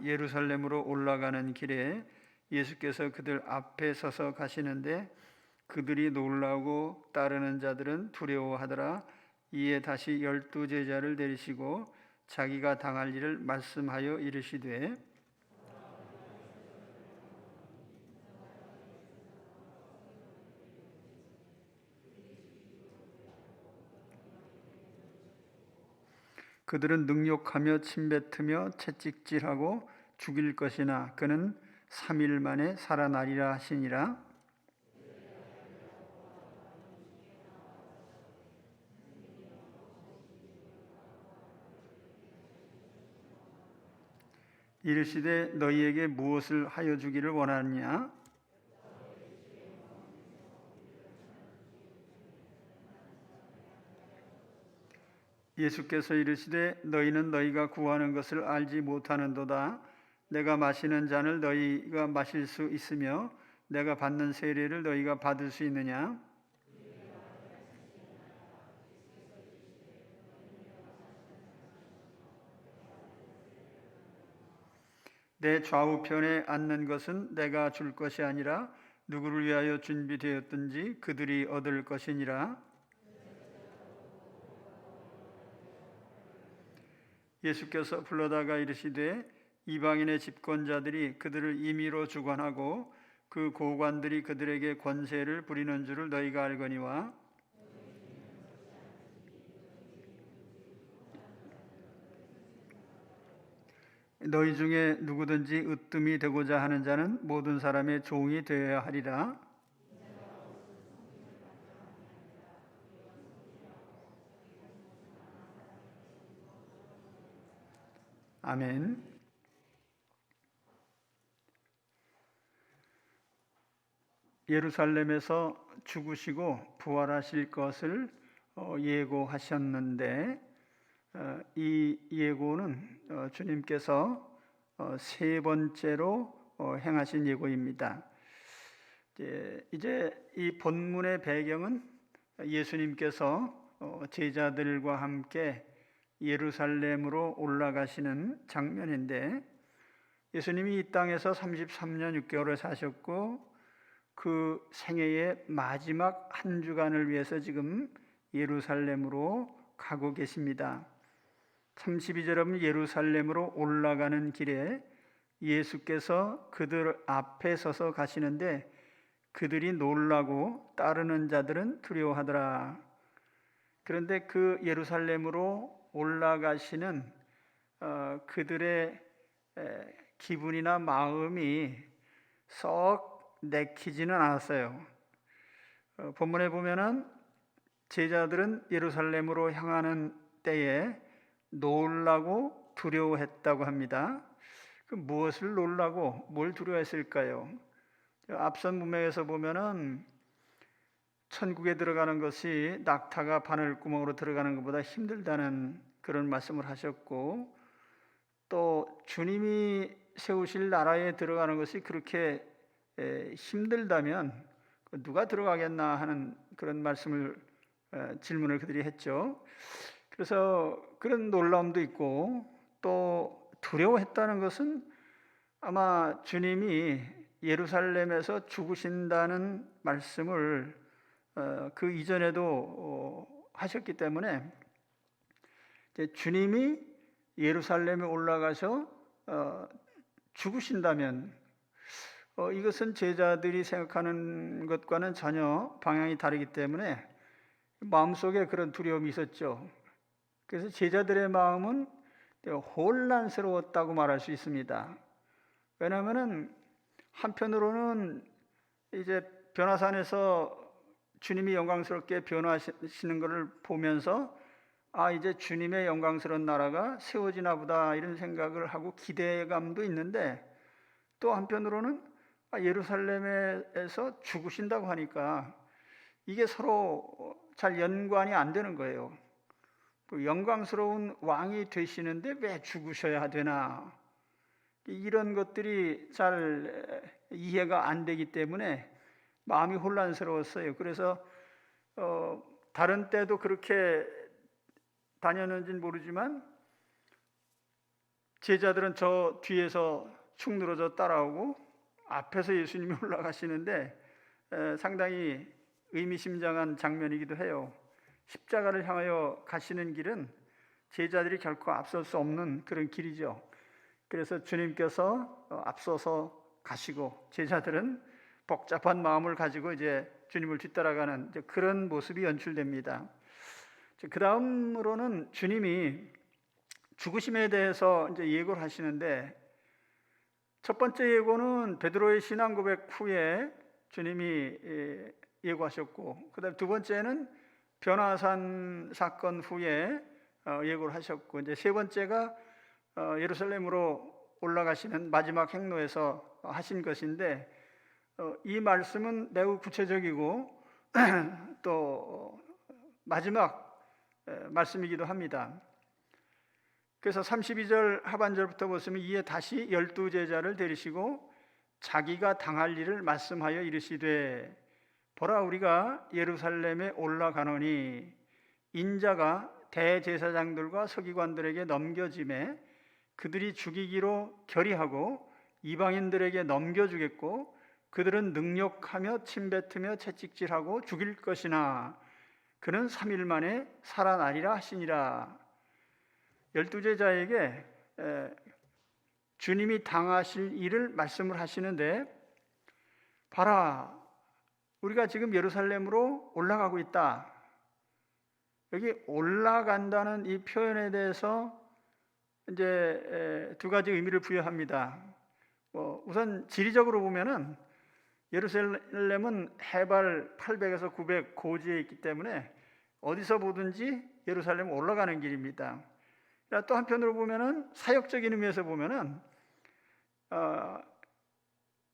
예루살렘으로 올라가는 길에 예수께서 그들 앞에 서서 가시는데 그들이 놀라고 따르는 자들은 두려워하더라. 이에 다시 12 제자를 데리시고 자기가 당할 일을 말씀하여 이르시되 그들은 능욕하며 침뱉으며 채찍질하고 죽일 것이나 그는 3일 만에 살아나리라 하시니라. 이르시되 너희에게 무엇을 하여 주기를 원하느냐? 예수께서 이르시되 너희는 너희가 구하는 것을 알지 못하는도다. 내가 마시는 잔을 너희가 마실 수 있으며 내가 받는 세례를 너희가 받을 수 있느냐? 내 좌우편에 앉는 것은 내가 줄 것이 아니라 누구를 위하여 준비되었든지 그들이 얻을 것이니라. 예수께서 불러다가 이르시되 이방인의 집권자들이 그들을 임의로 주관하고 그 고관들이 그들에게 권세를 부리는 줄을 너희가 알거니와 너희 중에 누구든지 으뜸이 되고자 하는 자는 모든 사람의 종이 되어야 하리라. 아멘. 예루살렘에서 죽으시고 부활하실 것을 예고하셨는데 이 예고는 주님께서 세 번째로 행하신 예고입니다. 이제 이 본문의 배경은 예수님께서 제자들과 함께 예루살렘으로 올라가시는 장면인데 예수님이 이 땅에서 33년 6개월을 사셨고 그 생애의 마지막 한 주간을 위해서 지금 예루살렘으로 가고 계십니다. 32절은 예루살렘으로 올라가는 길에 예수께서 그들 앞에 서서 가시는데 그들이 놀라고 따르는 자들은 두려워하더라. 그런데 그 예루살렘으로 올라가시는 그들의 기분이나 마음이 썩 내키지는 않았어요. 본문에 보면은 제자들은 예루살렘으로 향하는 때에 놀라고 두려워했다고 합니다. 그 무엇을 놀라고 뭘 두려워했을까요? 앞선 문맥에서 보면은 천국에 들어가는 것이 낙타가 바늘구멍으로 들어가는 것보다 힘들다는 그런 말씀을 하셨고 또 주님이 세우실 나라에 들어가는 것이 그렇게 힘들다면 누가 들어가겠나 하는 그런 말씀을 질문을 그들이 했죠. 그래서 그런 놀라움도 있고 또 두려워했다는 것은 아마 주님이 예루살렘에서 죽으신다는 말씀을 그 이전에도 하셨기 때문에 주님이 예루살렘에 올라가서 죽으신다면 이것은 제자들이 생각하는 것과는 전혀 방향이 다르기 때문에 마음속에 그런 두려움이 있었죠. 그래서 제자들의 마음은 혼란스러웠다고 말할 수 있습니다. 왜냐하면 한편으로는 이제 변화산에서 주님이 영광스럽게 변화하시는 것을 보면서 이제 주님의 영광스러운 나라가 세워지나 보다 이런 생각을 하고 기대감도 있는데 또 한편으로는 예루살렘에서 죽으신다고 하니까 이게 서로 잘 연관이 안 되는 거예요. 영광스러운 왕이 되시는데 왜 죽으셔야 되나? 이런 것들이 잘 이해가 안 되기 때문에 마음이 혼란스러웠어요. 그래서 다른 때도 그렇게 다녔는지는 모르지만 제자들은 저 뒤에서 축 늘어져 따라오고 앞에서 예수님이 올라가시는데 상당히 의미심장한 장면이기도 해요. 십자가를 향하여 가시는 길은 제자들이 결코 앞설 수 없는 그런 길이죠. 그래서 주님께서 앞서서 가시고 제자들은 복잡한 마음을 가지고 이제 주님을 뒤따라가는 그런 모습이 연출됩니다. 그 다음으로는 주님이 죽으심에 대해서 이제 예고를 하시는데, 첫 번째 예고는 베드로의 신앙 고백 후에 주님이 예고하셨고, 그다음 두 번째는 변화산 사건 후에 예고를 하셨고, 이제 세 번째가 예루살렘으로 올라가시는 마지막 행로에서 하신 것인데, 이 말씀은 매우 구체적이고 또 마지막 말씀이기도 합니다. 그래서 32절 하반절부터 보시면 이에 다시 12제자를 데리시고 자기가 당할 일을 말씀하여 이르시되, 보라 우리가 예루살렘에 올라가노니 인자가 대제사장들과 서기관들에게 넘겨짐에 그들이 죽이기로 결의하고 이방인들에게 넘겨주겠고 그들은 능욕하며 침뱉으며 채찍질하고 죽일 것이나 그는 3일 만에 살아나리라 하시니라. 12제자에게 주님이 당하실 일을 말씀을 하시는데, 봐라 우리가 지금 예루살렘으로 올라가고 있다. 여기 올라간다는 이 표현에 대해서 이제 두 가지 의미를 부여합니다. 우선 지리적으로 보면은 예루살렘은 해발 800에서 900 고지에 있기 때문에 어디서 보든지 예루살렘 올라가는 길입니다. 또 한편으로 보면은 사역적인 의미에서 보면은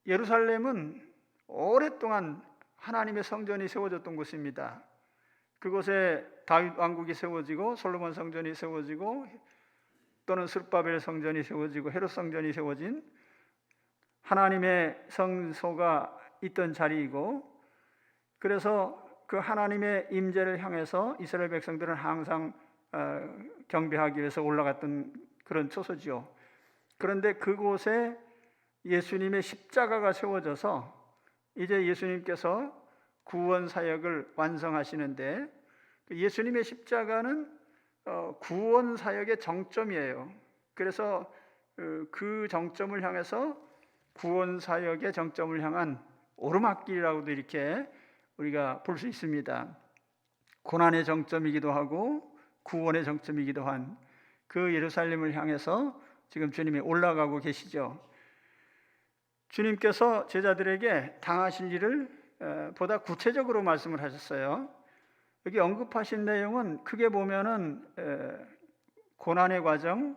예루살렘은 오랫동안 하나님의 성전이 세워졌던 곳입니다. 그곳에 다윗 왕국이 세워지고 솔로몬 성전이 세워지고 또는 스룹바벨 성전이 세워지고 헤롯 성전이 세워진 하나님의 성소가 있던 자리이고, 그래서 그 하나님의 임재를 향해서 이스라엘 백성들은 항상 경배하기 위해서 올라갔던 그런 초소지요. 그런데 그곳에 예수님의 십자가가 세워져서 이제 예수님께서 구원 사역을 완성하시는데, 예수님의 십자가는 구원 사역의 정점이에요. 그래서 그 정점을 향해서 구원 사역의 정점을 향한 오르막길이라고도 이렇게 우리가 볼 수 있습니다. 고난의 정점이기도 하고 구원의 정점이기도 한 그 예루살렘을 향해서 지금 주님이 올라가고 계시죠. 주님께서 제자들에게 당하실 일을 보다 구체적으로 말씀을 하셨어요. 여기 언급하신 내용은 크게 보면은 고난의 과정,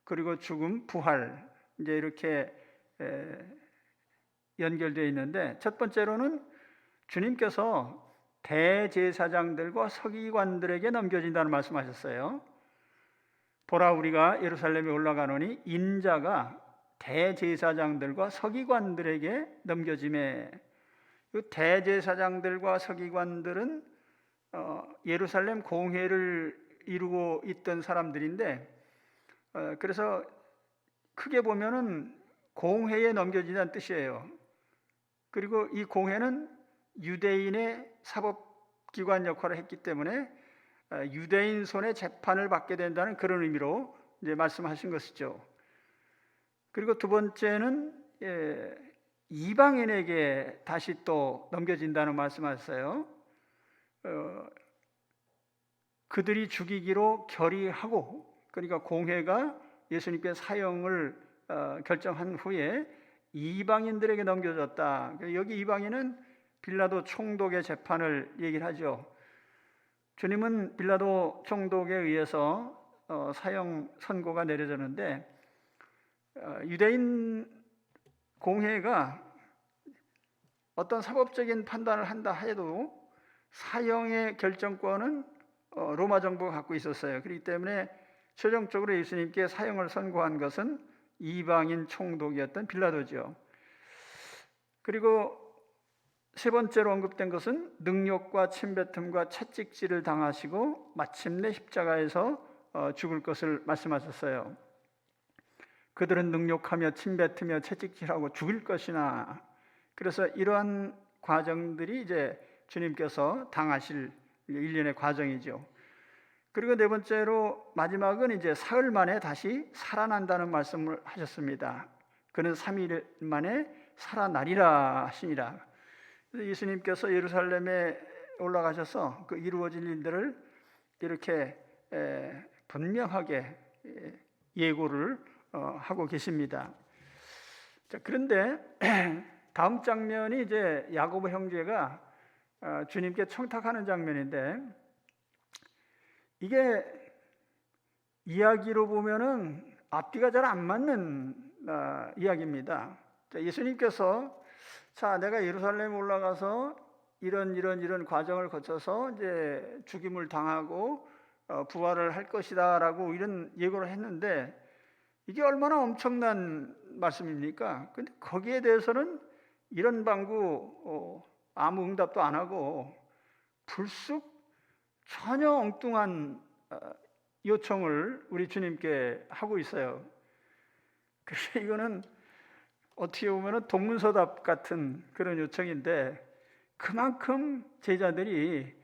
그리고 죽음, 부활, 이제 이렇게 연결되어 있는데, 첫 번째로는 주님께서 대제사장들과 서기관들에게 넘겨진다는 말씀하셨어요. 보라 우리가 예루살렘에 올라가노니 인자가 대제사장들과 서기관들에게 넘겨짐에, 이 대제사장들과 서기관들은 예루살렘 공회를 이루고 있던 사람들인데, 그래서 크게 보면은 공회에 넘겨진다는 뜻이에요. 그리고 이 공회는 유대인의 사법기관 역할을 했기 때문에 유대인 손에 재판을 받게 된다는 그런 의미로 이제 말씀하신 것이죠. 그리고 두 번째는 이방인에게 다시 또 넘겨진다는 말씀하셨어요. 그들이 죽이기로 결의하고, 그러니까 공회가 예수님께 사형을 결정한 후에 이방인들에게 넘겨졌다. 여기 이방인은 빌라도 총독의 재판을 얘기를 하죠. 주님은 빌라도 총독에 의해서 사형 선고가 내려졌는데, 유대인 공회가 어떤 사법적인 판단을 한다 해도 사형의 결정권은 로마 정부가 갖고 있었어요. 그렇기 때문에 최종적으로 예수님께 사형을 선고한 것은 이방인 총독이었던 빌라도죠. 그리고 세 번째로 언급된 것은 능욕과 침뱉음과 채찍질을 당하시고 마침내 십자가에서 죽을 것을 말씀하셨어요. 그들은 능욕하며 침뱉으며 채찍질하고 죽일 것이나. 그래서 이러한 과정들이 이제 주님께서 당하실 일련의 과정이죠. 그리고 네 번째로 마지막은 이제 사흘 만에 다시 살아난다는 말씀을 하셨습니다. 그는 3일 만에 살아나리라 하시니라. 예수님께서 예루살렘에 올라가셔서 그 이루어질 일들을 이렇게 분명하게 예고를 하고 계십니다. 자, 그런데 다음 장면이 이제 야고보 형제가 주님께 청탁하는 장면인데, 이게 이야기로 보면은 앞뒤가 잘 안 맞는 이야기입니다. 자, 예수님께서 자, 내가 예루살렘에 올라가서 이런 과정을 거쳐서 이제 죽임을 당하고 부활을 할 것이다라고 이런 예고를 했는데, 이게 얼마나 엄청난 말씀입니까? 근데 거기에 대해서는 이런 방구 아무 응답도 안 하고 불쑥 전혀 엉뚱한 요청을 우리 주님께 하고 있어요. 그래서 이거는 어떻게 보면 동문서답 같은 그런 요청인데, 그만큼 제자들이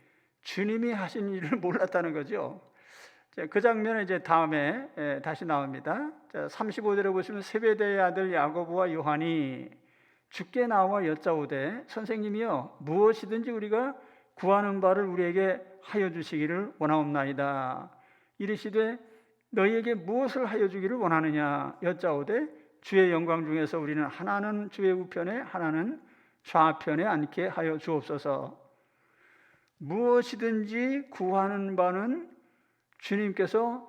주님이 하신 일을 몰랐다는 거죠. 그 장면은 이제 다음에 다시 나옵니다. 35절에 보시면 세베대의 아들 야고보와 요한이 주께 나와 여짜오되 선생님이여 무엇이든지 우리가 구하는 바를 우리에게 하여 주시기를 원하옵나이다. 이르시되 너희에게 무엇을 하여 주기를 원하느냐 여짜오되 주의 영광 중에서 우리는 하나는 주의 우편에 하나는 좌편에 앉게 하여 주옵소서. 무엇이든지 구하는 바는 주님께서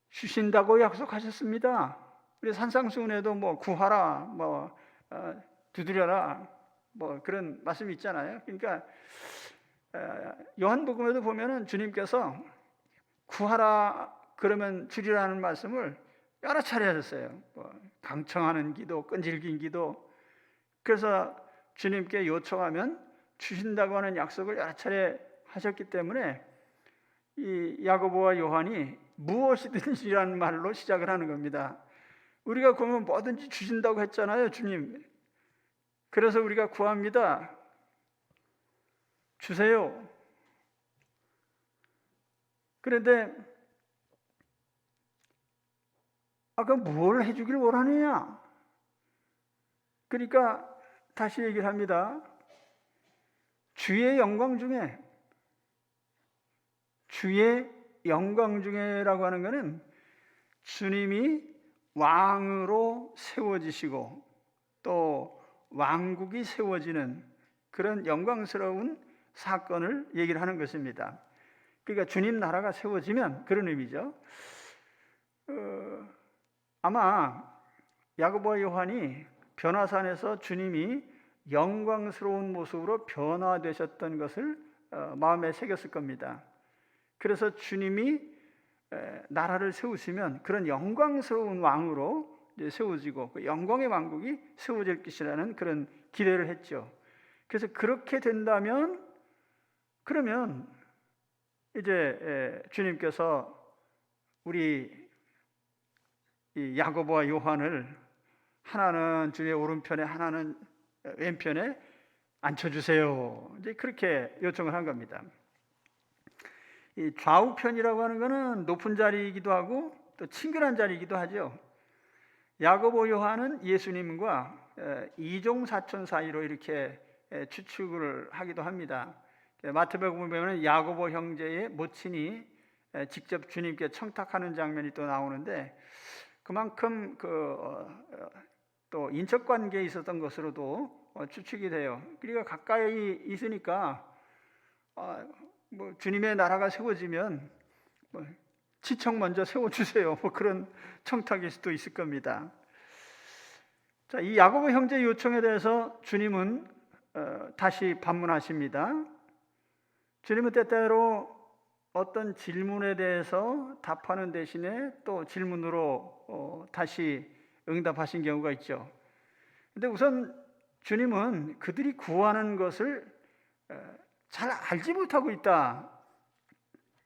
주신다고 약속하셨습니다. 우리 산상수훈에도 뭐 구하라, 뭐 두드려라, 뭐 그런 말씀이 있잖아요. 그러니까 요한복음에도 보면은 주님께서 구하라 그러면 주리라는 말씀을 여러 차례 하셨어요. 뭐 강청하는 기도, 끈질긴 기도. 그래서 주님께 요청하면 주신다고 하는 약속을 여러 차례 하셨기 때문에 이 야고보와 요한이 무엇이든지라는 말로 시작을 하는 겁니다. 우리가 구하면 뭐든지 주신다고 했잖아요, 주님. 그래서 우리가 구합니다. 주세요. 그런데 아까 뭘 해주길 원하느냐? 그러니까 다시 얘기를 합니다. 주의 영광 중에라고 하는 것은 주님이 왕으로 세워지시고 또 왕국이 세워지는 그런 영광스러운 사건을 얘기를 하는 것입니다. 그러니까 주님 나라가 세워지면 그런 의미죠. 아마 야고보와 요한이 변화산에서 주님이 영광스러운 모습으로 변화되셨던 것을 마음에 새겼을 겁니다. 그래서 주님이 나라를 세우시면 그런 영광스러운 왕으로 세워지고 그 영광의 왕국이 세워질 것이라는 그런 기대를 했죠. 그래서 그렇게 된다면 그러면 이제 주님께서 우리 이 야고보와 요한을 하나는 주의 오른편에 하나는 왼편에 앉혀주세요. 이제 그렇게 요청을 한 겁니다. 이 좌우편이라고 하는 것은 높은 자리이기도 하고 또 친근한 자리이기도 하죠. 야고보 요한은 예수님과 이종사촌 사이로 이렇게 추측을 하기도 합니다. 마태복음 보면 야고보 형제의 모친이 직접 주님께 청탁하는 장면이 또 나오는데, 그만큼 또 인척 관계에 있었던 것으로도 추측이 돼요. 그러니까 가까이 있으니까 뭐 주님의 나라가 세워지면 뭐 지청 먼저 세워주세요. 뭐 그런 청탁일 수도 있을 겁니다. 자, 이 야고보 형제 요청에 대해서 주님은 다시 반문하십니다. 주님은 때때로 어떤 질문에 대해서 답하는 대신에 또 질문으로 다시 응답하신 경우가 있죠. 근데 우선 주님은 그들이 구하는 것을 잘 알지 못하고 있다,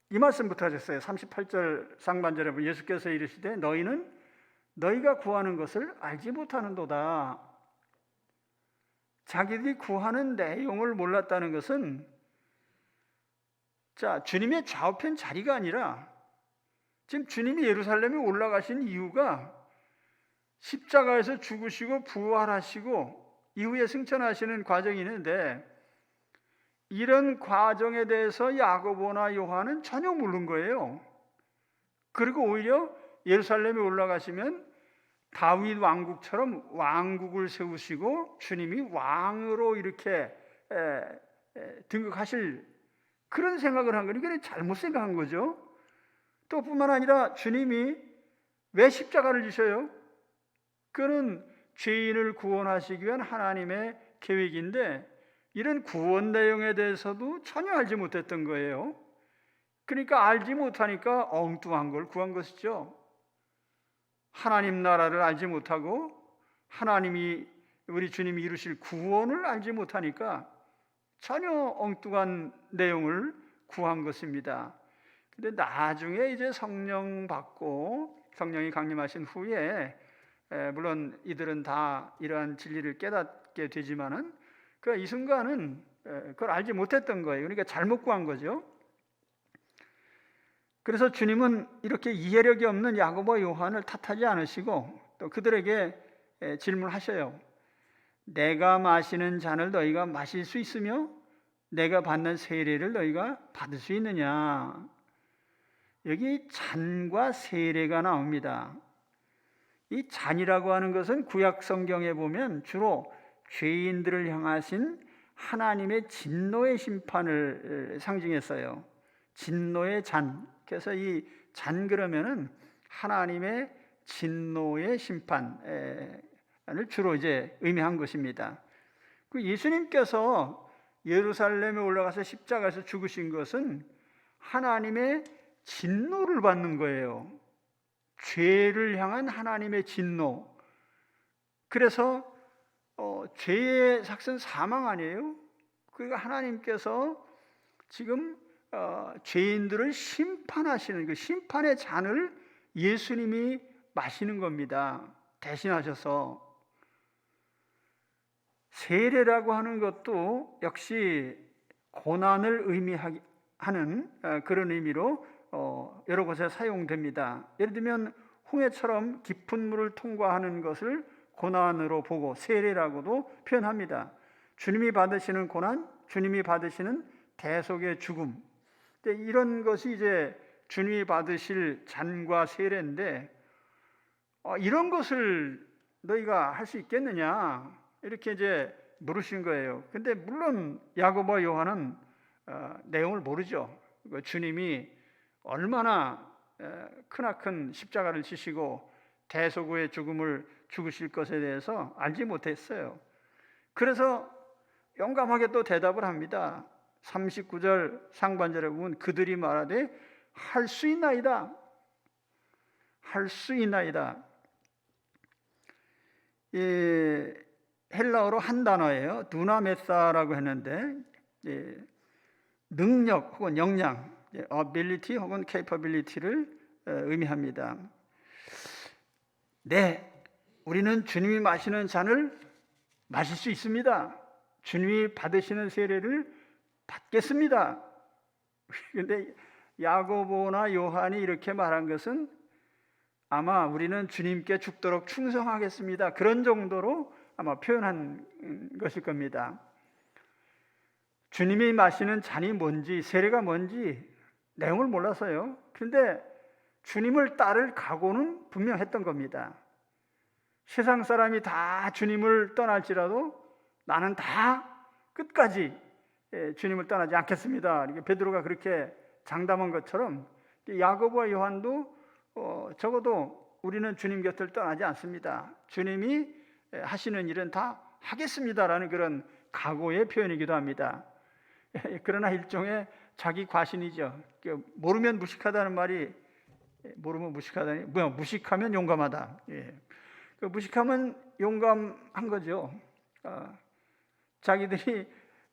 이 말씀부터 하셨어요. 38절 상반절에 예수께서 이르시되 너희는 너희가 구하는 것을 알지 못하는도다. 자기들이 구하는 내용을 몰랐다는 것은 주님의 좌우편 자리가 아니라 지금 주님이 예루살렘에 올라가신 이유가 십자가에서 죽으시고 부활하시고 이후에 승천하시는 과정이 있는데, 이런 과정에 대해서 야고보나 요한은 전혀 모르는 거예요. 그리고 오히려 예루살렘에 올라가시면 다윗 왕국처럼 왕국을 세우시고 주님이 왕으로 이렇게 등극하실 그런 생각을 한 거니까 잘못 생각한 거죠. 또 뿐만 아니라 주님이 왜 십자가를 지셔요? 그는 죄인을 구원하시기 위한 하나님의 계획인데 이런 구원 내용에 대해서도 전혀 알지 못했던 거예요. 그러니까 알지 못하니까 엉뚱한 걸 구한 것이죠. 하나님 나라를 알지 못하고 하나님이 우리 주님이 이루실 구원을 알지 못하니까 전혀 엉뚱한 내용을 구한 것입니다. 근데 나중에 이제 성령 받고 성령이 강림하신 후에 물론 이들은 다 이러한 진리를 깨닫게 되지만은 이 순간은 그걸 알지 못했던 거예요. 그러니까 잘못 구한 거죠. 그래서 주님은 이렇게 이해력이 없는 야고보와 요한을 탓하지 않으시고 또 그들에게 질문하셔요. 내가 마시는 잔을 너희가 마실 수 있으며 내가 받는 세례를 너희가 받을 수 있느냐. 여기 잔과 세례가 나옵니다. 이 잔이라고 하는 것은 구약 성경에 보면 주로 죄인들을 향하신 하나님의 진노의 심판을 상징했어요. 진노의 잔. 그래서 이 잔 그러면은 하나님의 진노의 심판을 주로 이제 의미한 것입니다. 그 예수님께서 예루살렘에 올라가서 십자가에서 죽으신 것은 하나님의 진노를 받는 거예요. 죄를 향한 하나님의 진노. 그래서 죄의 삭은 사망 아니에요? 그러니까 하나님께서 지금 죄인들을 심판하시는 그 심판의 잔을 예수님이 마시는 겁니다. 대신하셔서. 세례라고 하는 것도 역시 고난을 의미하는 그런 의미로 여러 곳에 사용됩니다. 예를 들면 홍해처럼 깊은 물을 통과하는 것을 고난으로 보고 세례라고도 표현합니다. 주님이 받으시는 고난, 주님이 받으시는 대속의 죽음, 이런 것이 이제 주님이 받으실 잔과 세례인데 이런 것을 너희가 할 수 있겠느냐 이렇게 이제 물으신 거예요. 근데 물론 야고보와 요한은 내용을 모르죠. 주님이 얼마나 크나큰 십자가를 지시고 대속 후의 죽음을 죽으실 것에 대해서 알지 못했어요. 그래서 용감하게 또 대답을 합니다. 39절 상반절에 보면 그들이 말하되 할 수 있나이다. 할 수 있나이다. 헬라어로 한 단어예요. 두나메사라고 했는데 능력 혹은 역량, ability 혹은 capability를 의미합니다. 네, 우리는 주님이 마시는 잔을 마실 수 있습니다. 주님이 받으시는 세례를 받겠습니다. 그런데 야고보나 요한이 이렇게 말한 것은 아마 우리는 주님께 죽도록 충성하겠습니다. 그런 정도로 아마 표현한 것일 겁니다. 주님이 마시는 잔이 뭔지, 세례가 뭔지 내용을 몰라서요. 그런데 주님을 따를 각오는 분명 했던 겁니다. 세상 사람이 다 주님을 떠날지라도 나는 다 끝까지 주님을 떠나지 않겠습니다. 베드로가 그렇게 장담한 것처럼 야고보와 요한도 적어도 우리는 주님 곁을 떠나지 않습니다. 주님이 하시는 일은 다 하겠습니다라는 그런 각오의 표현이기도 합니다. 그러나 일종의 자기 과신이죠. 모르면 무식하다는 말이 모르면 무식하다니 무식하면 용감하다. 무식하면 용감한 거죠. 자기들이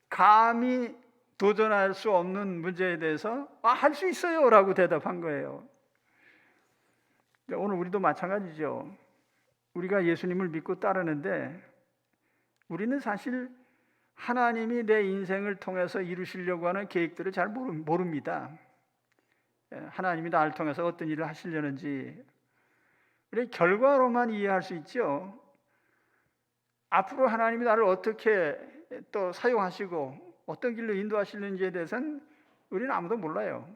감히 도전할 수 없는 문제에 대해서 할 수 있어요 라고 대답한 거예요. 오늘 우리도 마찬가지죠. 우리가 예수님을 믿고 따르는데 우리는 사실 하나님이 내 인생을 통해서 이루시려고 하는 계획들을 잘 모릅니다. 하나님이 나를 통해서 어떤 일을 하시려는지 우리 결과로만 이해할 수 있죠. 앞으로 하나님이 나를 어떻게 또 사용하시고 어떤 길로 인도하시는지에 대해서는 우리는 아무도 몰라요.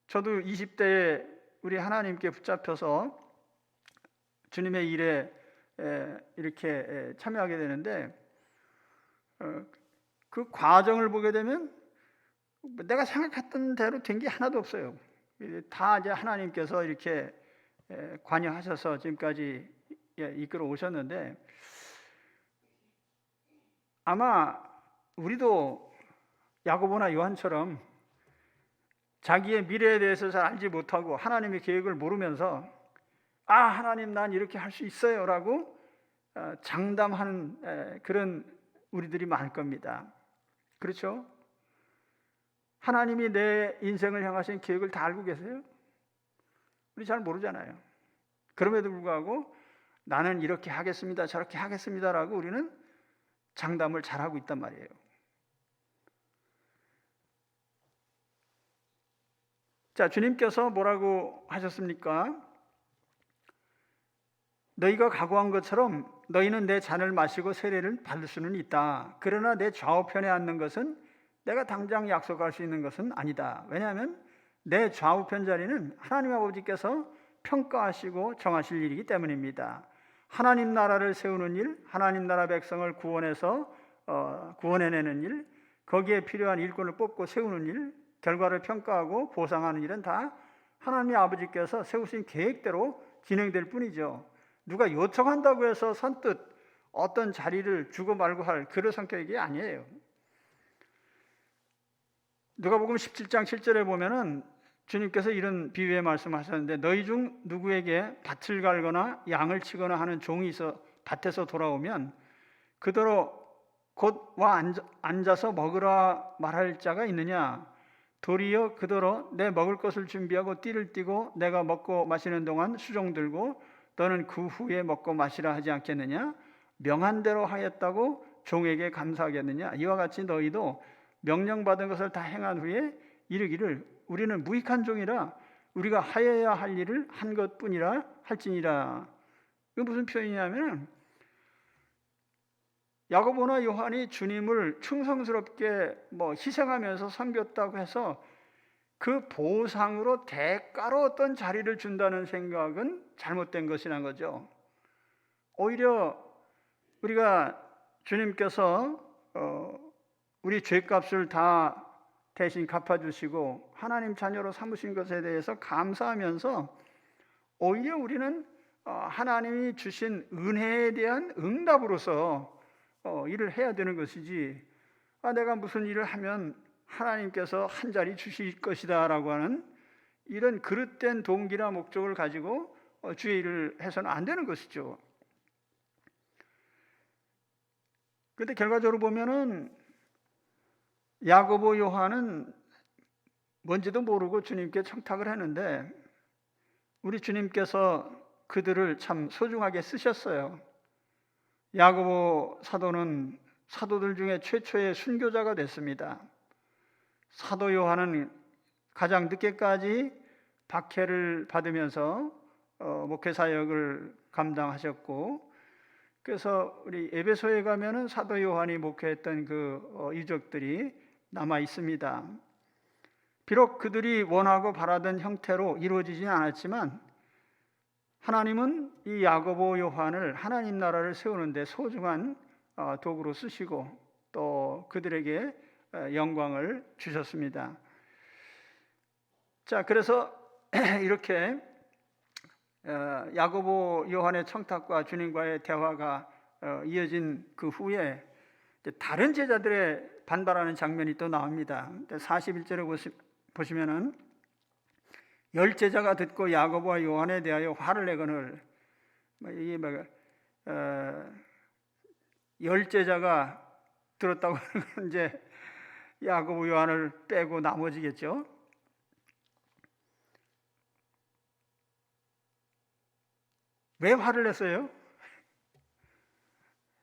저도 20대에 우리 하나님께 붙잡혀서 주님의 일에 이렇게 참여하게 되는데 그 과정을 보게 되면 내가 생각했던 대로 된 게 하나도 없어요. 다 이제 하나님께서 이렇게 관여하셔서 지금까지 이끌어 오셨는데 아마 우리도 야고보나 요한처럼 자기의 미래에 대해서 잘 알지 못하고 하나님의 계획을 모르면서 하나님 난 이렇게 할 수 있어요 라고 장담하는 그런 우리들이 많을 겁니다. 그렇죠? 하나님이 내 인생을 향하신 계획을 다 알고 계세요? 우리 잘 모르잖아요. 그럼에도 불구하고 나는 이렇게 하겠습니다 저렇게 하겠습니다라고 우리는 장담을 잘하고 있단 말이에요. 자, 주님께서 뭐라고 하셨습니까? 너희가 각오한 것처럼 너희는 내 잔을 마시고 세례를 받을 수는 있다. 그러나 내 좌우편에 앉는 것은 내가 당장 약속할 수 있는 것은 아니다. 왜냐하면 내 좌우편 자리는 하나님 아버지께서 평가하시고 정하실 일이기 때문입니다. 하나님 나라를 세우는 일, 하나님 나라 백성을 구원해내는 일, 거기에 필요한 일꾼을 뽑고 세우는 일, 결과를 평가하고 보상하는 일은 다 하나님 아버지께서 세우신 계획대로 진행될 뿐이죠. 누가 요청한다고 해서 선뜻 어떤 자리를 주고 말고 할 그런 성격이 아니에요. 누가복음 17장 7절에 보면은 주님께서 이런 비유의 말씀하셨는데 너희 중 누구에게 밭을 갈거나 양을 치거나 하는 종이 있어 밭에서 돌아오면 그대로 곧 와 앉아서 먹으라 말할 자가 있느냐? 도리어 그대로 내 먹을 것을 준비하고 띠를 띠고 내가 먹고 마시는 동안 수종 들고 너는 그 후에 먹고 마시라 하지 않겠느냐? 명한 대로 하였다고 종에게 감사하겠느냐? 이와 같이 너희도 명령받은 것을 다 행한 후에 이르기를 우리는 무익한 종이라 우리가 하여야 할 일을 한 것뿐이라 할지니라. 이게 무슨 표현이냐면 야고보나 요한이 주님을 충성스럽게 희생하면서 섬겼다고 해서 그 보상으로 대가로 어떤 자리를 준다는 생각은 잘못된 것이라는 거죠. 오히려 우리가 주님께서 우리 죄값을 다 대신 갚아주시고 하나님 자녀로 삼으신 것에 대해서 감사하면서 오히려 우리는 하나님이 주신 은혜에 대한 응답으로서 일을 해야 되는 것이지 내가 무슨 일을 하면 하나님께서 한 자리 주실 것이다 라고 하는 이런 그릇된 동기나 목적을 가지고 주의 일을 해서는 안 되는 것이죠. 그런데 결과적으로 보면은 야고보 요한은 뭔지도 모르고 주님께 청탁을 했는데 우리 주님께서 그들을 참 소중하게 쓰셨어요. 야고보 사도는 사도들 중에 최초의 순교자가 됐습니다. 사도 요한은 가장 늦게까지 박해를 받으면서 목회 사역을 감당하셨고 그래서 우리 에베소에 가면은 사도 요한이 목회했던 그 유적들이 남아 있습니다. 비록 그들이 원하고 바라던 형태로 이루어지진 않았지만 하나님은 이 야고보 요한을 하나님 나라를 세우는 데 소중한 도구로 쓰시고 또 그들에게 영광을 주셨습니다. 자, 그래서 이렇게 야고보 요한의 청탁과 주님과의 대화가 이어진 그 후에 다른 제자들의 반발하는 장면이 또 나옵니다. 41절에 보시면은 열 제자가 듣고 야고보와 요한에 대하여 화를 내거늘 이게 열 제자가 들었다고 하는 이제 야고보 요한을 빼고 나머지겠죠. 왜 화를 냈어요?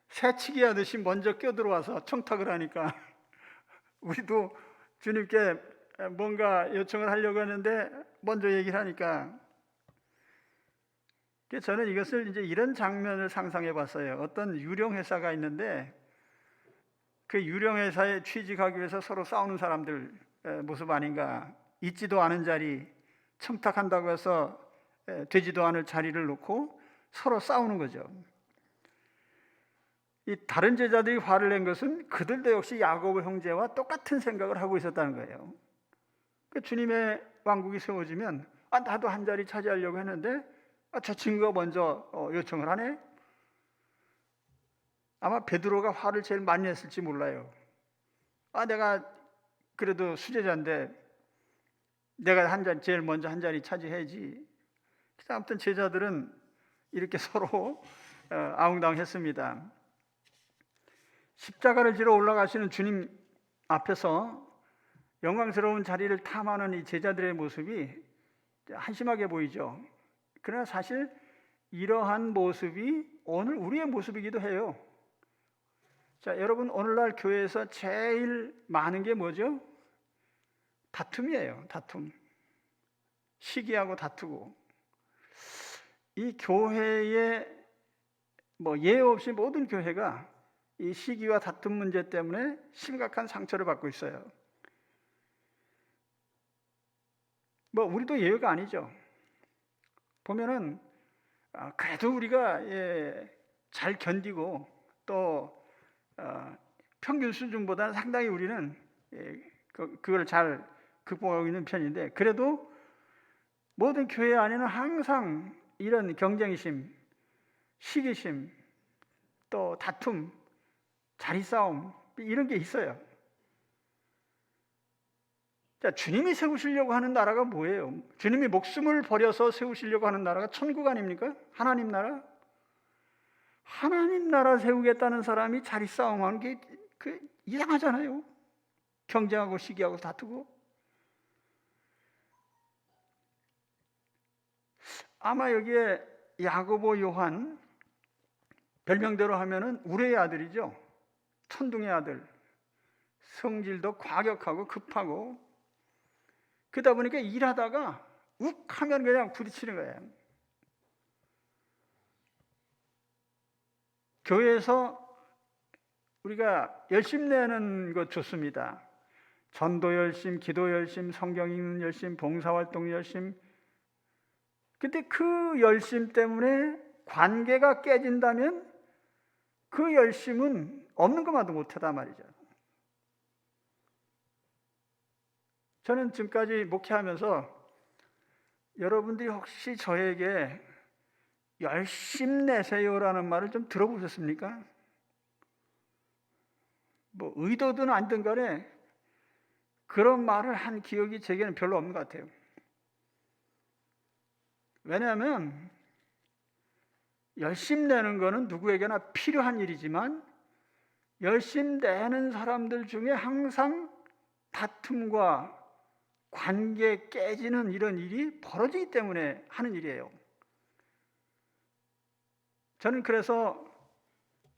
새치기 하듯이 먼저 껴들어와서 청탁을 하니까 우리도 주님께 뭔가 요청을 하려고 하는데 먼저 얘기를 하니까, 저는 이것을 이제 이런 장면을 상상해 봤어요. 어떤 유령 회사가 있는데 그 유령 회사에 취직하기 위해서 서로 싸우는 사람들 모습 아닌가. 있지도 않은 자리, 청탁한다고 해서 되지도 않을 자리를 놓고 서로 싸우는 거죠. 이 다른 제자들이 화를 낸 것은 그들도 역시 야고보 형제와 똑같은 생각을 하고 있었다는 거예요. 주님의 왕국이 세워지면 나도 한 자리 차지하려고 했는데 저 친구가 먼저 요청을 하네. 아마 베드로가 화를 제일 많이 냈을지 몰라요. 내가 그래도 수제자인데 내가 제일 먼저 한 자리 차지해야지. 아무튼 제자들은 이렇게 서로 아웅다웅했습니다. 십자가를 지러 올라가시는 주님 앞에서 영광스러운 자리를 탐하는 이 제자들의 모습이 한심하게 보이죠. 그러나 사실 이러한 모습이 오늘 우리의 모습이기도 해요. 자, 여러분, 오늘날 교회에서 제일 많은 게 뭐죠? 다툼이에요. 다툼. 시기하고 다투고. 이 교회에 예외 없이 모든 교회가 이 시기와 다툼 문제 때문에 심각한 상처를 받고 있어요. 우리도 예외가 아니죠. 보면은 그래도 우리가 잘 견디고 또 평균 수준보다는 상당히 우리는 그걸 잘 극복하고 있는 편인데, 그래도 모든 교회 안에는 항상 이런 경쟁심, 시기심, 또 다툼, 자리싸움 이런 게 있어요. 자, 주님이 세우시려고 하는 나라가 뭐예요? 주님이 목숨을 버려서 세우시려고 하는 나라가 천국 아닙니까? 하나님 나라? 하나님 나라 세우겠다는 사람이 자리싸움하는 게 이상하잖아요. 경쟁하고 시기하고 다투고. 아마 여기에 야고보, 요한 별명대로 하면은 우레의 아들이죠. 천둥의 아들. 성질도 과격하고 급하고, 그러다 보니까 일하다가 욱 하면 그냥 부딪히는 거예요. 교회에서 우리가 열심 내는 것 좋습니다. 전도 열심, 기도 열심, 성경 읽는 열심, 봉사활동 열심. 근데 그 열심 때문에 관계가 깨진다면 그 열심은 없는 것만도 못하단 말이죠. 저는 지금까지 목회하면서 여러분들이 혹시 저에게 열심 내세요라는 말을 좀 들어보셨습니까? 의도든 아니든 간에 그런 말을 한 기억이 제게는 별로 없는 것 같아요. 왜냐하면 열심 내는 거는 누구에게나 필요한 일이지만 열심 내는 사람들 중에 항상 다툼과 관계 깨지는 이런 일이 벌어지기 때문에 하는 일이에요. 저는 그래서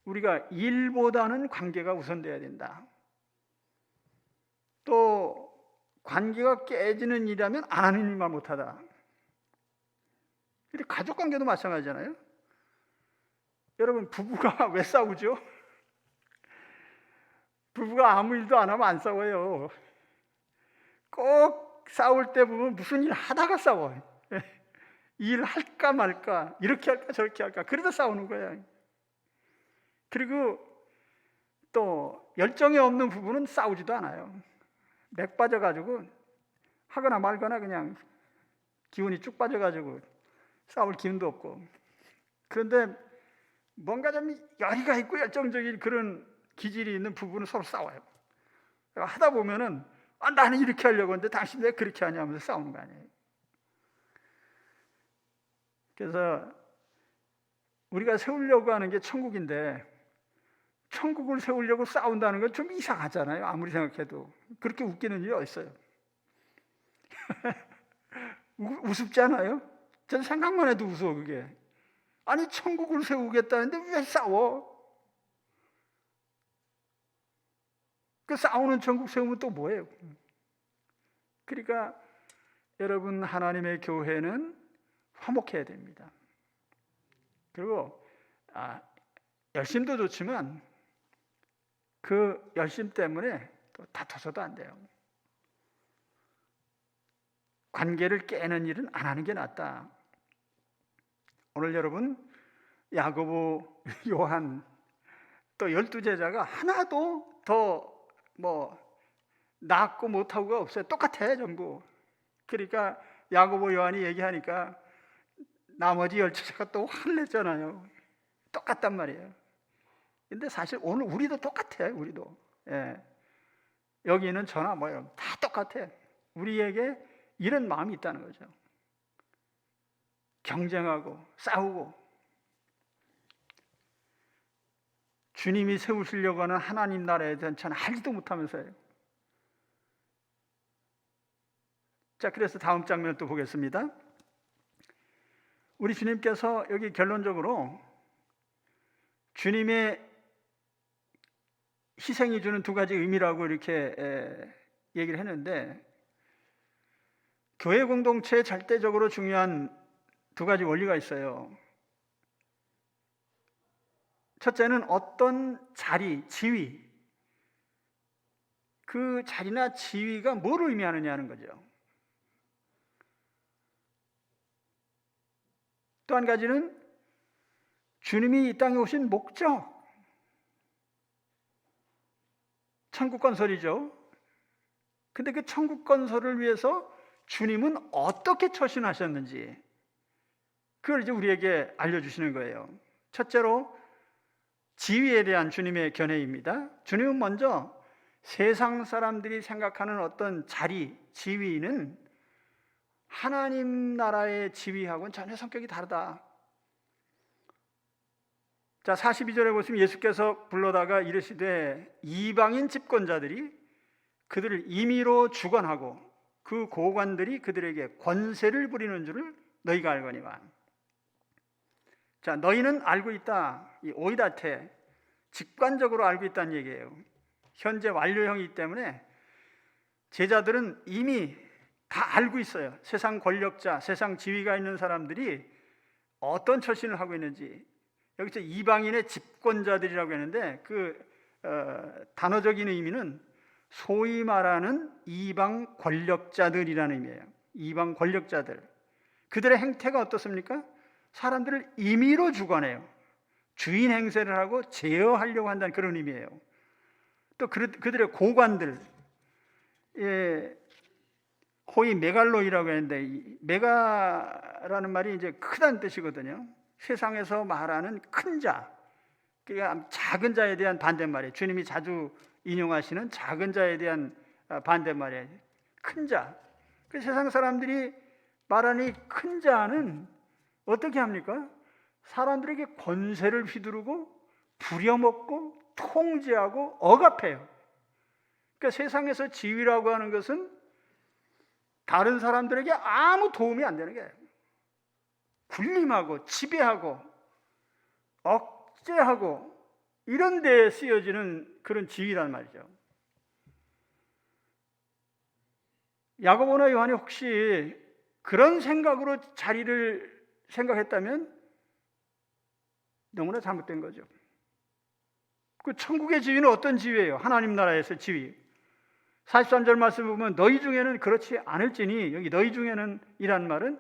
우리가 일보다는 관계가 우선돼야 된다. 또 관계가 깨지는 일이라면 안 하는 일만 못하다. 근데 가족 관계도 마찬가지잖아요. 여러분, 부부가 왜 싸우죠? 부부가 아무 일도 안 하면 안 싸워요. 꼭 싸울 때 보면 무슨 일 하다가 싸워요. 일 할까 말까, 이렇게 할까 저렇게 할까, 그래도 싸우는 거예요. 그리고 또 열정이 없는 부부는 싸우지도 않아요. 맥 빠져가지고 하거나 말거나 그냥 기운이 쭉 빠져가지고 싸울 기운도 없고. 그런데 뭔가 좀 열의가 있고 열정적인 그런 기질이 있는 부부는 서로 싸워요. 하다 보면은 나는 이렇게 하려고 하는데 당신 왜 그렇게 하냐 하면서 싸우는 거 아니에요. 그래서 우리가 세우려고 하는 게 천국인데 천국을 세우려고 싸운다는 건 좀 이상하잖아요. 아무리 생각해도. 그렇게 웃기는 일이 어딨어요. 우습지 않아요? 전 생각만 해도 웃어 그게. 아니 천국을 세우겠다는데 왜 싸워? 그 싸우는 천국 세우면 또 뭐예요? 그러니까 여러분, 하나님의 교회는 화목해야 됩니다. 그리고 열심도 좋지만 그 열심 때문에 또 다퉈서도 안 돼요. 관계를 깨는 일은 안 하는 게 낫다. 오늘 여러분, 야고보, 요한 또 12제자가 하나도 더 낫고 못하고가 없어요. 똑같아 전부. 그러니까 야고보, 요한이 얘기하니까 나머지 12제자가 또 화를 냈잖아요. 똑같단 말이에요. 근데 사실 오늘 우리도 똑같아. 우리도. 예. 여기 있는 저나 뭐요 다 똑같아. 우리에게 이런 마음이 있다는 거죠. 경쟁하고 싸우고 주님이 세우시려고 하는 하나님 나라에 대한 전 알지도 못하면서요. 자, 그래서 다음 장면 또 보겠습니다. 우리 주님께서 여기 결론적으로 주님의 희생이 주는 두 가지 의미라고 이렇게 얘기를 했는데, 교회 공동체에 절대적으로 중요한 두 가지 원리가 있어요. 첫째는 어떤 자리, 지위, 그 자리나 지위가 뭘 의미하느냐는 거죠. 또 한 가지는 주님이 이 땅에 오신 목적, 천국 건설이죠. 근데 그 천국 건설을 위해서 주님은 어떻게 처신하셨는지, 그걸 이제 우리에게 알려주시는 거예요. 첫째로 지위에 대한 주님의 견해입니다. 주님은 먼저 세상 사람들이 생각하는 어떤 자리, 지위는 하나님 나라의 지위하고는 전혀 성격이 다르다. 자, 42절에 보시면 예수께서 불러다가 이르시되 이방인 집권자들이 그들을 임의로 주관하고 그 고관들이 그들에게 권세를 부리는 줄을 너희가 알거니와. 자, 너희는 알고 있다. 이 오이다테, 직관적으로 알고 있다는 얘기예요. 현재 완료형이기 때문에 제자들은 이미 다 알고 있어요. 세상 권력자, 세상 지위가 있는 사람들이 어떤 처신을 하고 있는지. 여기서 이방인의 집권자들이라고 했는데 그 단어적인 의미는 소위 말하는 이방 권력자들이라는 의미예요. 이방 권력자들. 그들의 행태가 어떻습니까? 사람들을 임의로 주관해요. 주인 행세를 하고 제어하려고 한다는 그런 의미예요. 또 그들의 고관들, 호이 메갈로이라고 했는데, 이 메가라는 말이 이제 크다는 뜻이거든요. 세상에서 말하는 큰 자, 그러니까 작은 자에 대한 반대말이에요. 주님이 자주 인용하시는 작은 자에 대한 반대말이에요. 큰 자. 그 세상 사람들이 말하는 이 큰 자는 어떻게 합니까? 사람들에게 권세를 휘두르고 부려먹고 통제하고 억압해요. 그러니까 세상에서 지위라고 하는 것은 다른 사람들에게 아무 도움이 안 되는 거예요. 군림하고 지배하고 억제하고 이런 데에 쓰여지는 그런 지위란 말이죠. 야고보나 요한이 혹시 그런 생각으로 자리를 생각했다면 너무나 잘못된 거죠. 그 천국의 지위는 어떤 지위예요? 하나님 나라에서 지위. 43절 말씀을 보면 너희 중에는 그렇지 않을지니, 여기 너희 중에는 이란 말은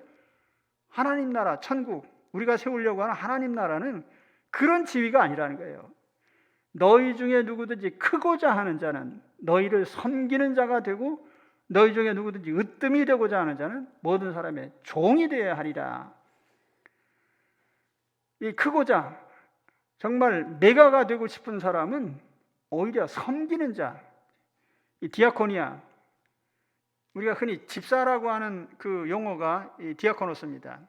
하나님 나라, 천국, 우리가 세우려고 하는 하나님 나라는 그런 지위가 아니라는 거예요. 너희 중에 누구든지 크고자 하는 자는 너희를 섬기는 자가 되고, 너희 중에 누구든지 으뜸이 되고자 하는 자는 모든 사람의 종이 되어야 하리라. 이 크고자, 정말 메가가 되고 싶은 사람은 오히려 섬기는 자, 이 디아코니아, 우리가 흔히 집사라고 하는 그 용어가 이 디아코노스입니다.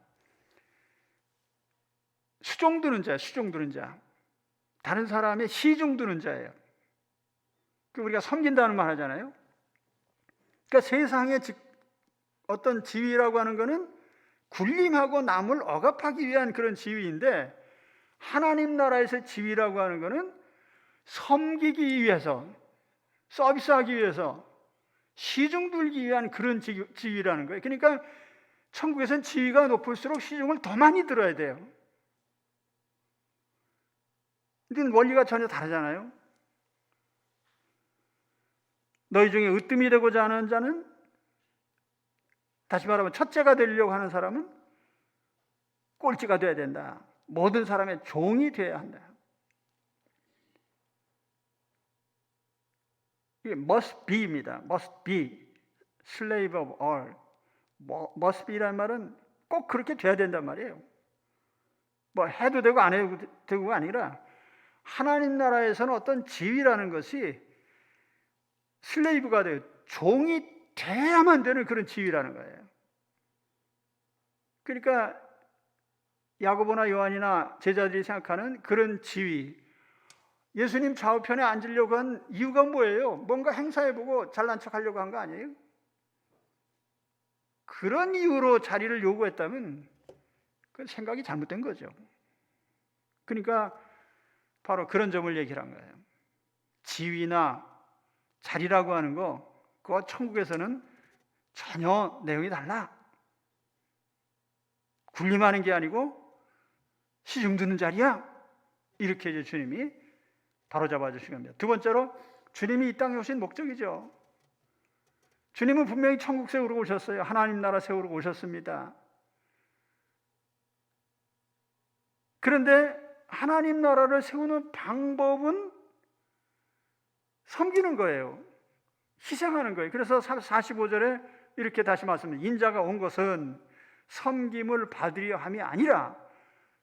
수종 두는 자, 수종 두는 자, 다른 사람의 시중 두는 자예요. 우리가 섬긴다는 말 하잖아요. 그러니까 세상의 어떤 지위라고 하는 것은 군림하고 남을 억압하기 위한 그런 지위인데, 하나님 나라에서 지위라고 하는 것은 섬기기 위해서, 서비스하기 위해서, 시중 들기 위한 그런 지위라는 거예요. 그러니까 천국에서는 지위가 높을수록 시중을 더 많이 들어야 돼요. 근데 원리가 전혀 다르잖아요. 너희 중에 으뜸이 되고자 하는 자는, 다시 말하면 첫째가 되려고 하는 사람은 꼴찌가 돼야 된다. 모든 사람의 종이 되어야 한다. 이게 must be입니다. must be, slave of all. must be라는 말은 꼭 그렇게 돼야 된단 말이에요. 뭐 해도 되고 안 해도 되고가 아니라, 하나님 나라에서는 어떤 지위라는 것이 슬레이브가 돼요. 종이 돼야만 되는 그런 지위라는 거예요. 그러니까 야고보나 요한이나 제자들이 생각하는 그런 지위, 예수님 좌우편에 앉으려고 한 이유가 뭐예요? 뭔가 행사해보고 잘난 척하려고 한 거 아니에요? 그런 이유로 자리를 요구했다면 그 생각이 잘못된 거죠. 그러니까 바로 그런 점을 얘기를 한 거예요. 지위나 자리라고 하는 거, 그거 천국에서는 전혀 내용이 달라. 군림하는 게 아니고 시중 듣는 자리야. 이렇게 이제 주님이 바로잡아 주신 겁니다. 두 번째로, 주님이 이 땅에 오신 목적이죠. 주님은 분명히 천국 세우러 오셨어요. 하나님 나라 세우러 오셨습니다. 그런데 하나님 나라를 세우는 방법은 섬기는 거예요. 희생하는 거예요. 그래서 45절에 이렇게 다시 말씀합니다. 인자가 온 것은 섬김을 받으려 함이 아니라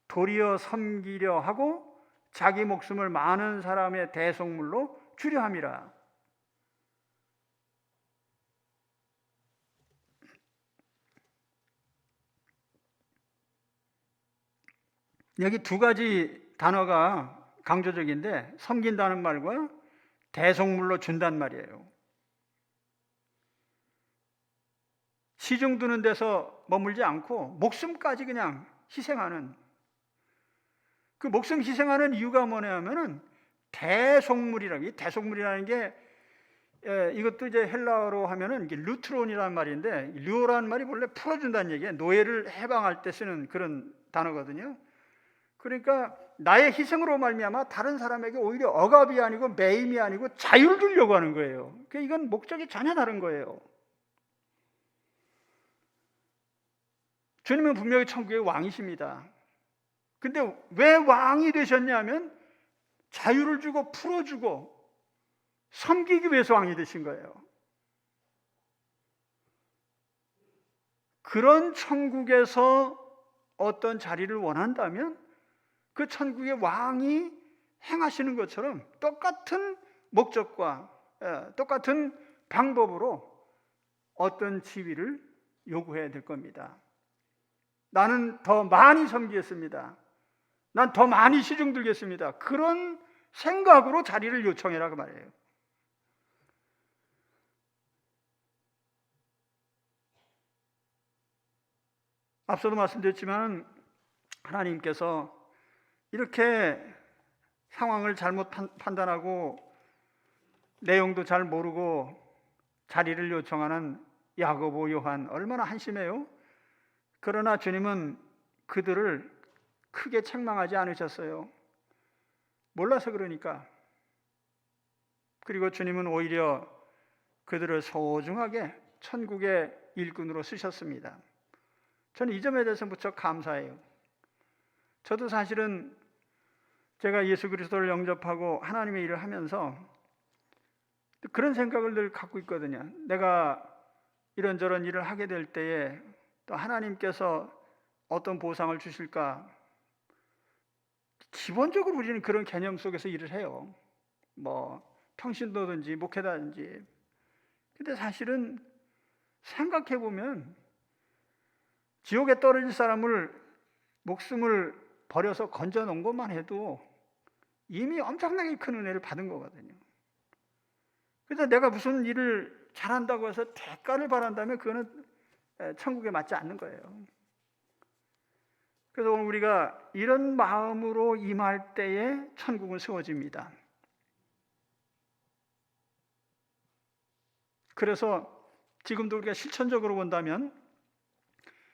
도리어 섬기려 하고 자기 목숨을 많은 사람의 대속물로 주려 함이라. 여기 두 가지 단어가 강조적인데, 섬긴다는 말과 대속물로 준다는 말이에요. 시중 두는 데서 머물지 않고 목숨까지 그냥 희생하는, 그 목숨 희생하는 이유가 뭐냐면은 대속물이라고. 이 대속물이라는 게 이것도 이제 헬라어로 하면은 이게 루트론이라는 말인데, 류라는 말이 원래 풀어준다는 얘기예요. 노예를 해방할 때 쓰는 그런 단어거든요. 그러니까 나의 희생으로 말미암아 다른 사람에게 오히려 억압이 아니고 매임이 아니고 자유를 주려고 하는 거예요. 그러니까 이건 목적이 전혀 다른 거예요. 주님은 분명히 천국의 왕이십니다. 근데 왜 왕이 되셨냐면 자유를 주고 풀어주고 섬기기 위해서 왕이 되신 거예요. 그런 천국에서 어떤 자리를 원한다면 그 천국의 왕이 행하시는 것처럼 똑같은 목적과 똑같은 방법으로 어떤 지위를 요구해야 될 겁니다. 나는 더 많이 섬기겠습니다. 난 더 많이 시중 들겠습니다. 그런 생각으로 자리를 요청해라 그 말이에요. 앞서도 말씀드렸지만 하나님께서 이렇게 상황을 잘못 판단하고 내용도 잘 모르고 자리를 요청하는 야고보, 요한 얼마나 한심해요. 그러나 주님은 그들을 크게 책망하지 않으셨어요. 몰라서 그러니까. 그리고 주님은 오히려 그들을 소중하게 천국의 일꾼으로 쓰셨습니다. 저는 이 점에 대해서 무척 감사해요. 저도 사실은 제가 예수 그리스도를 영접하고 하나님의 일을 하면서 그런 생각을 늘 갖고 있거든요. 내가 이런저런 일을 하게 될 때에 또 하나님께서 어떤 보상을 주실까? 기본적으로 우리는 그런 개념 속에서 일을 해요. 뭐 평신도든지 목회다든지. 근데 사실은 생각해 보면 지옥에 떨어질 사람을 목숨을 버려서 건져 놓은 것만 해도 이미 엄청나게 큰 은혜를 받은 거거든요. 그래서 내가 무슨 일을 잘한다고 해서 대가를 바란다면 그거는 천국에 맞지 않는 거예요. 그래서 오늘 우리가 이런 마음으로 임할 때에 천국은 세워집니다. 그래서 지금도 우리가 실천적으로 본다면,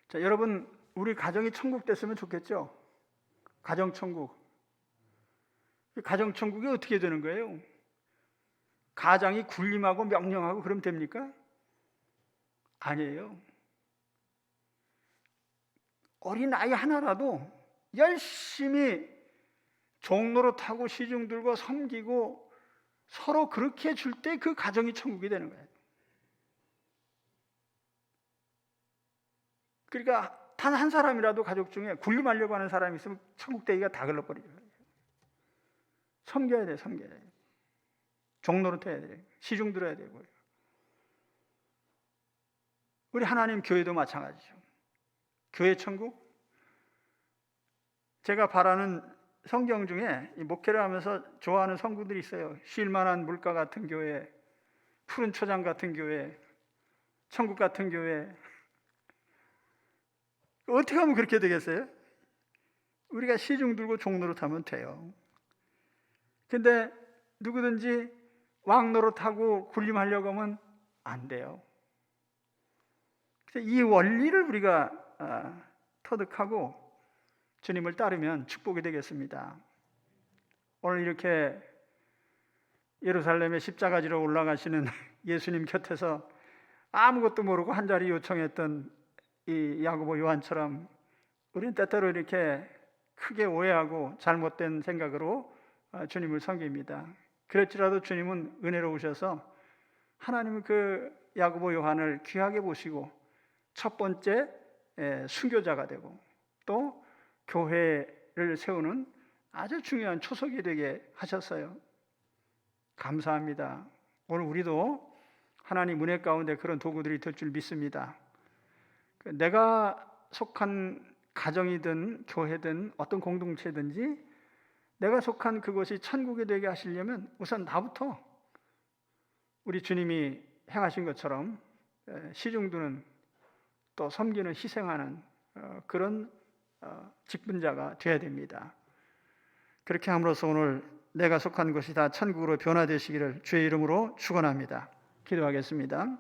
자, 여러분, 우리 가정이 천국 됐으면 좋겠죠? 가정천국. 가정천국이 어떻게 되는 거예요? 가장이 군림하고 명령하고 그러면 됩니까? 아니에요. 어린 아이 하나라도 열심히 종노릇하고 시중 들고 섬기고 서로 그렇게 해줄 때 그 가정이 천국이 되는 거예요. 그러니까 단 한 사람이라도 가족 중에 군림하려고 하는 사람이 있으면 천국 되기가 다 걸러버리죠. 섬겨야 돼, 섬겨야 돼. 종노릇 해야 돼. 시중 들어야 되고요. 우리 하나님 교회도 마찬가지죠. 교회 천국? 제가 바라는 성경 중에 목회를 하면서 좋아하는 성구들이 있어요. 쉴만한 물가 같은 교회, 푸른 초장 같은 교회, 천국 같은 교회. 어떻게 하면 그렇게 되겠어요? 우리가 시중 들고 종노릇하면 돼요. 근데 누구든지 왕노릇하고 군림하려고 하면 안 돼요. 이 원리를 우리가 터득하고 주님을 따르면 축복이 되겠습니다. 오늘 이렇게 예루살렘의 십자가지로 올라가시는 예수님 곁에서 아무것도 모르고 한 자리 요청했던 이 야고보 요한처럼 우리는 때때로 이렇게 크게 오해하고 잘못된 생각으로 주님을 섬깁니다. 그렇지라도 주님은 은혜로우셔서 하나님은 그 야고보 요한을 귀하게 보시고 첫 번째 순교자가 되고 또 교회를 세우는 아주 중요한 초석이 되게 하셨어요. 감사합니다. 오늘 우리도 하나님 은혜 가운데 그런 도구들이 될 줄 믿습니다. 내가 속한 가정이든 교회든 어떤 공동체든지 내가 속한 그것이 천국이 되게 하시려면 우선 나부터 우리 주님이 행하신 것처럼 시중두는 또 섬기는 희생하는 그런 직분자가 되어야 됩니다. 그렇게 함으로써 오늘 내가 속한 것이 다 천국으로 변화되시기를 주의 이름으로 축원합니다. 기도하겠습니다.